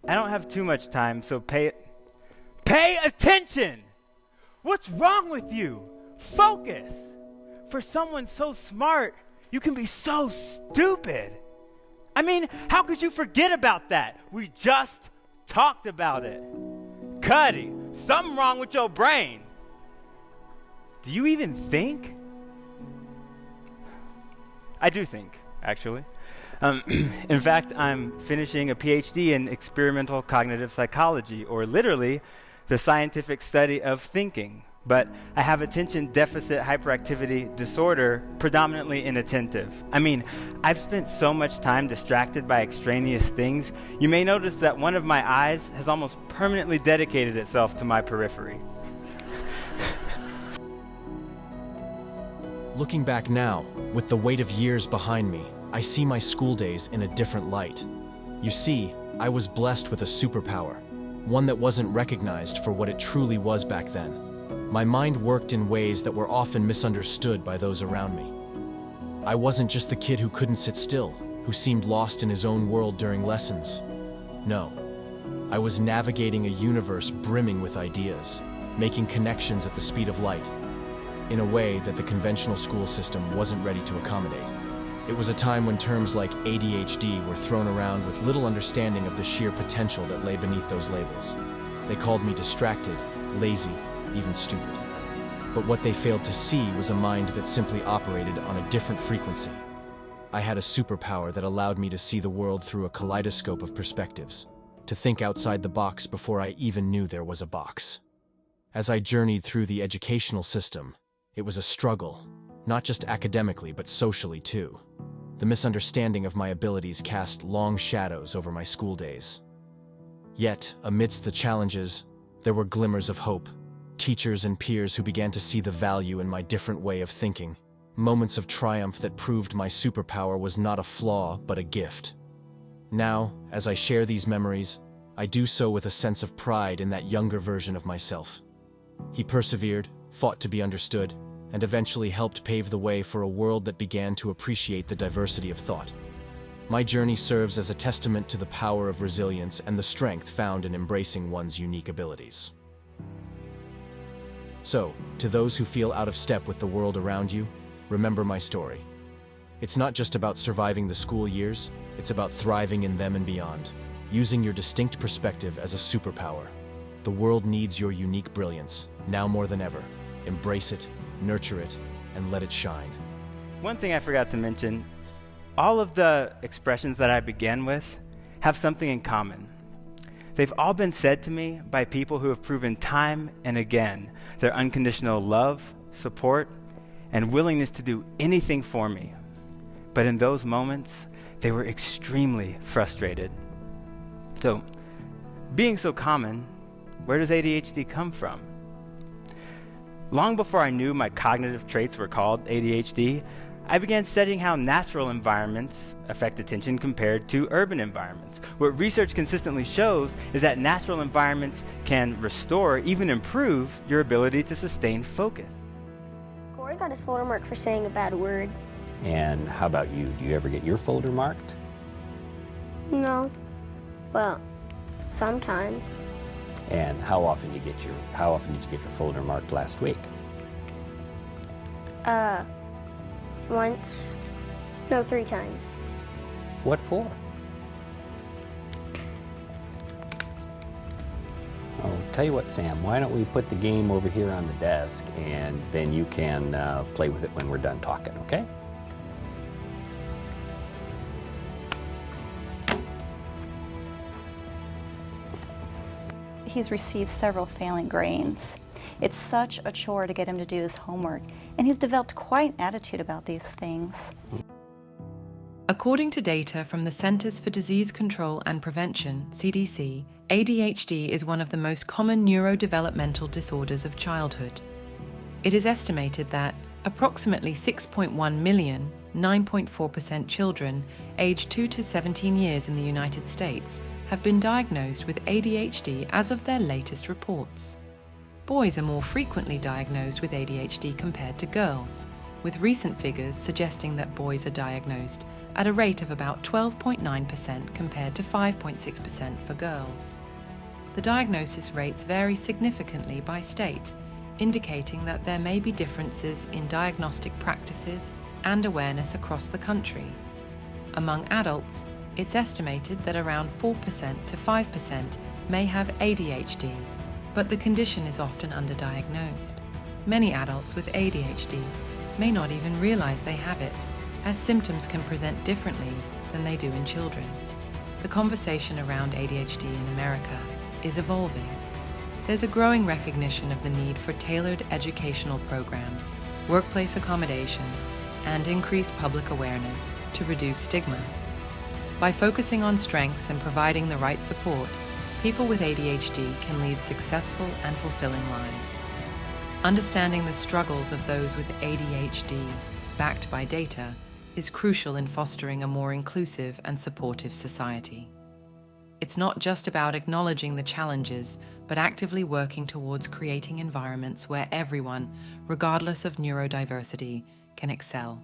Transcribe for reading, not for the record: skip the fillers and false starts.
I don't have too much time, so pay attention! What's wrong with you? Focus! For someone so smart, you can be so stupid. I mean, how could you forget about that? We just talked about it. Cuddy, something wrong with your brain. Do you even think? I do think, actually. In fact, I'm finishing a PhD in experimental cognitive psychology, or literally, the scientific study of thinking. But I have attention deficit hyperactivity disorder, predominantly inattentive. I mean, I've spent so much time distracted by extraneous things, you may notice that one of my eyes has almost permanently dedicated itself to my periphery. Looking back now, with the weight of years behind me, I see my school days in a different light. You see, I was blessed with a superpower, one that wasn't recognized for what it truly was back then. My mind worked in ways that were often misunderstood by those around me. I wasn't just the kid who couldn't sit still, who seemed lost in his own world during lessons. No, I was navigating a universe brimming with ideas, making connections at the speed of light, in a way that the conventional school system wasn't ready to accommodate. It was a time when terms like ADHD were thrown around with little understanding of the sheer potential that lay beneath those labels. They called me distracted, lazy, even stupid. But what they failed to see was a mind that simply operated on a different frequency. I had a superpower that allowed me to see the world through a kaleidoscope of perspectives, to think outside the box before I even knew there was a box. As I journeyed through the educational system, it was a struggle, not just academically but socially too. The misunderstanding of my abilities cast long shadows over my school days. Yet, amidst the challenges, there were glimmers of hope. Teachers and peers who began to see the value in my different way of thinking. Moments of triumph that proved my superpower was not a flaw, but a gift. Now, as I share these memories, I do so with a sense of pride in that younger version of myself. He persevered, fought to be understood, and eventually helped pave the way for a world that began to appreciate the diversity of thought. My journey serves as a testament to the power of resilience and the strength found in embracing one's unique abilities. So, to those who feel out of step with the world around you, remember my story. It's not just about surviving the school years, it's about thriving in them and beyond, using your distinct perspective as a superpower. The world needs your unique brilliance, now more than ever. Embrace it, nurture it, and let it shine. One thing I forgot to mention, all of the expressions that I began with have something in common. They've all been said to me by people who have proven time and again their unconditional love, support, and willingness to do anything for me. But in those moments, they were extremely frustrated. So, being so common, where does ADHD come from? Long before I knew my cognitive traits were called ADHD, I began studying how natural environments affect attention compared to urban environments. What research consistently shows is that natural environments can restore, even improve, your ability to sustain focus. Corey got his folder marked for saying a bad word. And how about you? Do you ever get your folder marked? No. Well, sometimes. And how often did you get your folder marked last week? Once. No, 3 times. What for? I'll tell you what, Sam, why don't we put the game over here on the desk and then you can play with it when we're done talking, okay? He's received several failing grades. It's such a chore to get him to do his homework, and he's developed quite an attitude about these things. According to data from the Centers for Disease Control and Prevention, CDC, ADHD is one of the most common neurodevelopmental disorders of childhood. It is estimated that approximately 6.1 million, 9.4% children aged 2 to 17 years in the United States have been diagnosed with ADHD as of their latest reports. Boys are more frequently diagnosed with ADHD compared to girls, with recent figures suggesting that boys are diagnosed at a rate of about 12.9% compared to 5.6% for girls. The diagnosis rates vary significantly by state, indicating that there may be differences in diagnostic practices and awareness across the country. Among adults, it's estimated that around 4% to 5% may have ADHD, but the condition is often underdiagnosed. Many adults with ADHD may not even realize they have it, as symptoms can present differently than they do in children. The conversation around ADHD in America is evolving. There's a growing recognition of the need for tailored educational programs, workplace accommodations, and increased public awareness to reduce stigma. By focusing on strengths and providing the right support, people with ADHD can lead successful and fulfilling lives. Understanding the struggles of those with ADHD, backed by data, is crucial in fostering a more inclusive and supportive society. It's not just about acknowledging the challenges, but actively working towards creating environments where everyone, regardless of neurodiversity, can excel.